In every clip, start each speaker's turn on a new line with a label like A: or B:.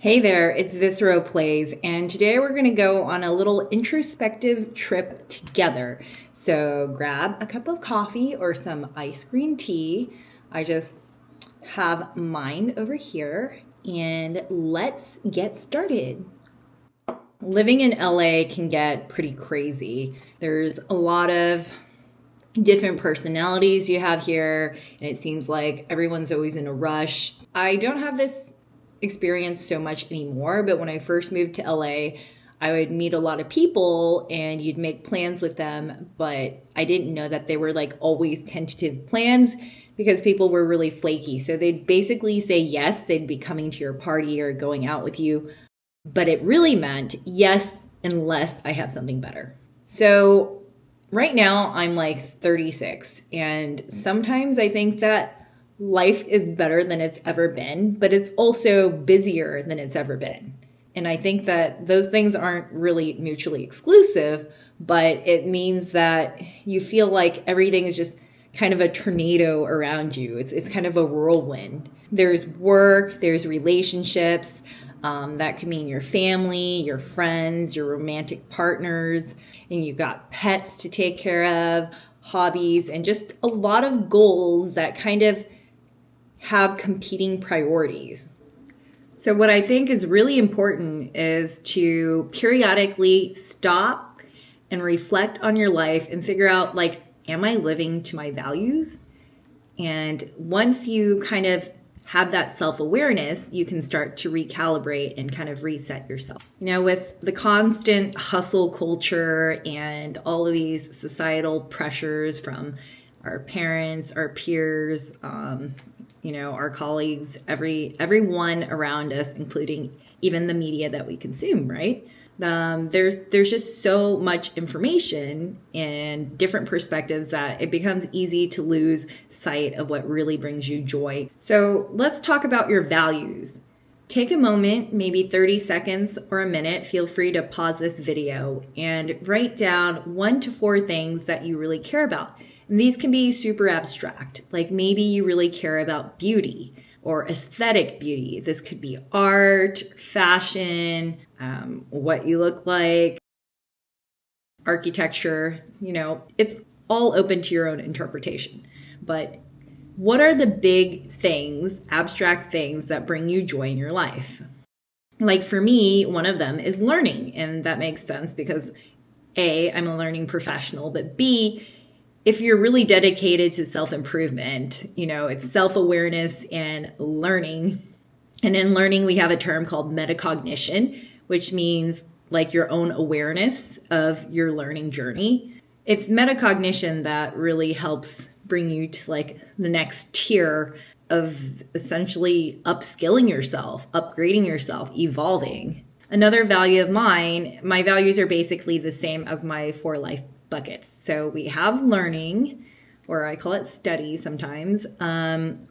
A: Hey there, it's ViceroPlays, and today we're going to go on a little introspective trip together. So grab a cup of coffee or some iced green tea. I just have mine over here, and let's get started. Living in LA can get pretty crazy. There's a lot of different personalities you have here, and it seems like everyone's always in a rush. I don't have this experience so much anymore, but when I first moved to LA, I would meet a lot of people and you'd make plans with them, but I didn't know that they were like always tentative plans because people were really flaky. So they'd basically say yes, they'd be coming to your party or going out with you, but it really meant yes, unless I have something better. So right now I'm like 36, and sometimes I think that life is better than it's ever been, but it's also busier than it's ever been. And I think that those things aren't really mutually exclusive, but it means that you feel like everything is just kind of a tornado around you. It's kind of a whirlwind. There's work, there's relationships, that could mean your family, your friends, your romantic partners, and you've got pets to take care of, hobbies, and just a lot of goals that kind of have competing priorities. So what I think is really important is to periodically stop and reflect on your life and figure out, like, am I living to my values? And once you kind of have that self-awareness, you can start to recalibrate and kind of reset yourself. You know, with the constant hustle culture and all of these societal pressures from our parents, our peers, our colleagues, everyone around us, including even the media that we consume, right? There's just so much information and different perspectives that it becomes easy to lose sight of what really brings you joy. So let's talk about your values. Take a moment, maybe 30 seconds or a minute, feel free to pause this video and write down 1 to 4 things that you really care about. And these can be super abstract, like maybe you really care about beauty or aesthetic beauty. This could be art, fashion, what you look like, architecture, it's all open to your own interpretation. But what are the big things, abstract things that bring you joy in your life? Like for me, one of them is learning. And that makes sense because A, I'm a learning professional, but B, if you're really dedicated to self-improvement, it's self-awareness and learning. And in learning, we have a term called metacognition, which means like your own awareness of your learning journey. It's metacognition that really helps bring you to like the next tier of essentially upskilling yourself, upgrading yourself, evolving. Another value of mine, my values are basically the same as my 4 life buckets. So we have learning, or I call it study sometimes.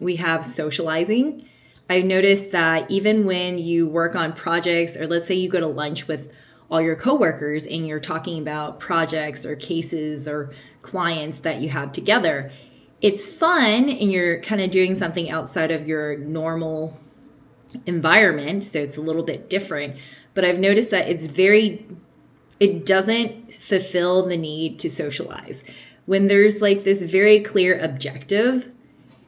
A: We have socializing. I've noticed that even when you work on projects, or let's say you go to lunch with all your coworkers and you're talking about projects or cases or clients that you have together, it's fun and you're kind of doing something outside of your normal environment. So it's a little bit different. But I've noticed that it doesn't fulfill the need to socialize. When there's like this very clear objective,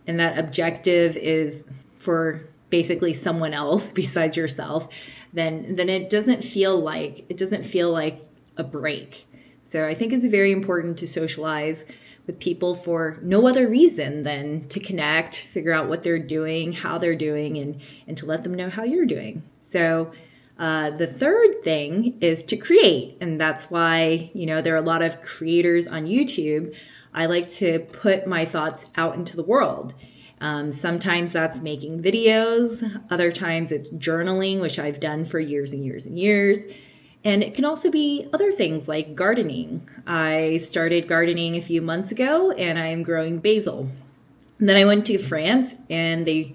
A: and that objective is for basically someone else besides yourself, then it doesn't feel like a break. So I think it's very important to socialize with people for no other reason than to connect, figure out what they're doing, how they're doing, and to let them know how you're doing. So the third thing is to create. And that's why, there are a lot of creators on YouTube. I like to put my thoughts out into the world. Sometimes that's making videos. Other times it's journaling, which I've done for years and years and years. And it can also be other things like gardening. I started gardening a few months ago and I'm growing basil. And then I went to France and they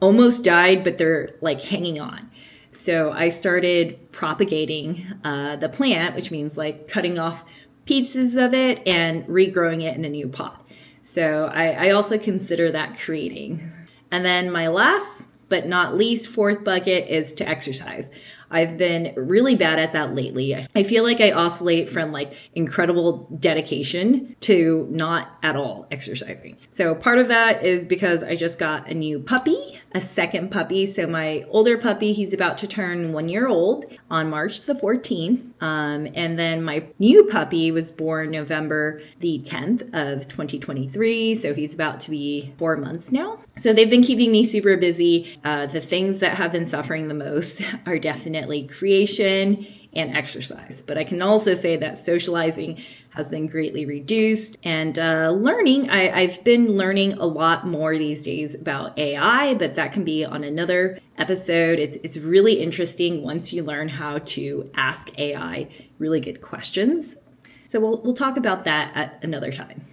A: almost died, but they're like hanging on. So I started propagating the plant, which means like cutting off pieces of it and regrowing it in a new pot. So I also consider that creating. And then my last but not least, fourth bucket is to exercise. I've been really bad at that lately. I feel like I oscillate from like incredible dedication to not at all exercising. So part of that is because I just got a new puppy, a second puppy. So my older puppy, he's about to turn 1 year old on March the 14th. And then my new puppy was born November the 10th of 2023. So he's about to be 4 months now. So they've been keeping me super busy. The things that have been suffering the most are definitely creation and exercise. But I can also say that socializing has been greatly reduced. And learning, I've been learning a lot more these days about AI, but that can be on another episode. It's really interesting once you learn how to ask AI really good questions. So we'll talk about that at another time.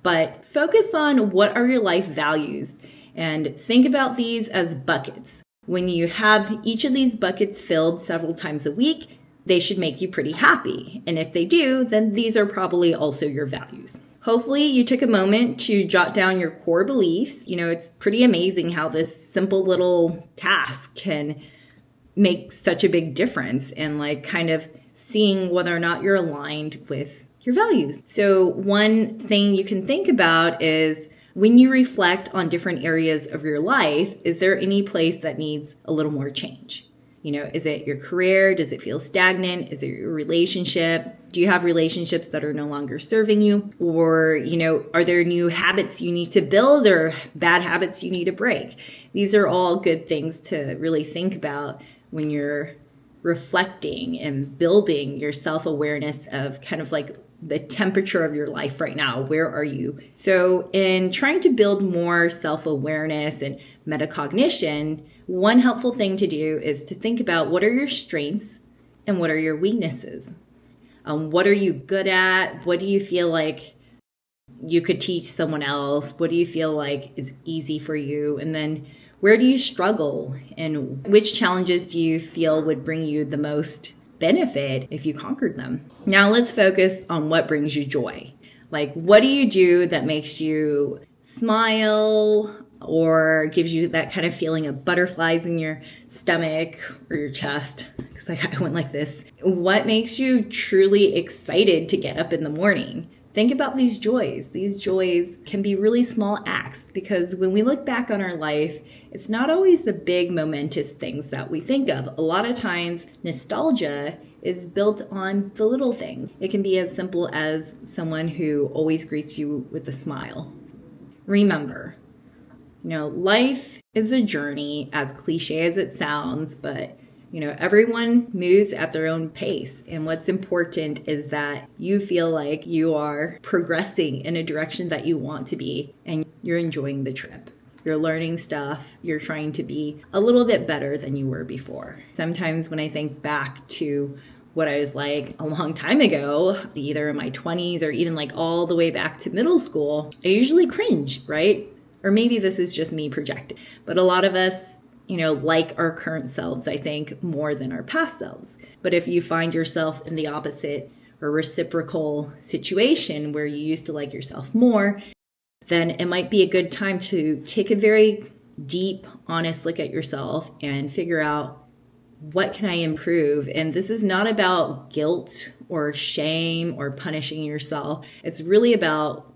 A: But focus on what are your life values and think about these as buckets. When you have each of these buckets filled several times a week, they should make you pretty happy. And if they do, then these are probably also your values. Hopefully you took a moment to jot down your core beliefs. You know, it's pretty amazing how this simple little task can make such a big difference in like kind of seeing whether or not you're aligned with your values. So one thing you can think about is when you reflect on different areas of your life, is there any place that needs a little more change? You know, is it your career? Does it feel stagnant? Is it your relationship? Do you have relationships that are no longer serving you? Or, you know, are there new habits you need to build or bad habits you need to break? These are all good things to really think about when you're reflecting and building your self-awareness of kind of like the temperature of your life right now. Where are you? So in trying to build more self-awareness and metacognition, one helpful thing to do is to think about what are your strengths and what are your weaknesses. What are you good at? What do you feel like you could teach someone else? What do you feel like is easy for you? And then where do you struggle? And which challenges do you feel would bring you the most benefit if you conquered them? Now let's focus on what brings you joy. Like, what do you do that makes you smile or gives you that kind of feeling of butterflies in your stomach or your chest? Because I went like this. What makes you truly excited to get up in the morning? Think about these joys. These joys can be really small acts because when we look back on our life, it's not always the big momentous things that we think of. A lot of times, nostalgia is built on the little things. It can be as simple as someone who always greets you with a smile. Remember, you know, life is a journey, as cliche as it sounds, but you know, everyone moves at their own pace. And what's important is that you feel like you are progressing in a direction that you want to be and you're enjoying the trip. You're learning stuff. You're trying to be a little bit better than you were before. Sometimes when I think back to what I was like a long time ago, either in my 20s or even like all the way back to middle school, I usually cringe, right? Or maybe this is just me projecting. But a lot of us, you know, like our current selves, I think, more than our past selves. But if you find yourself in the opposite or reciprocal situation where you used to like yourself more, then it might be a good time to take a very deep, honest look at yourself and figure out, what can I improve? And this is not about guilt or shame or punishing yourself. It's really about,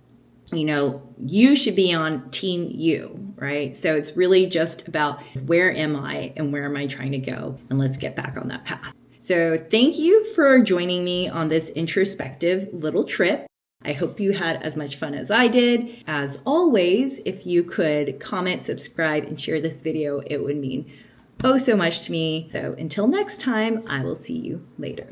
A: you know, you should be on team you, right? So it's really just about where am I and where am I trying to go? And let's get back on that path. So thank you for joining me on this introspective little trip. I hope you had as much fun as I did. As always, if you could comment, subscribe, and share this video, it would mean oh so much to me. So until next time, I will see you later.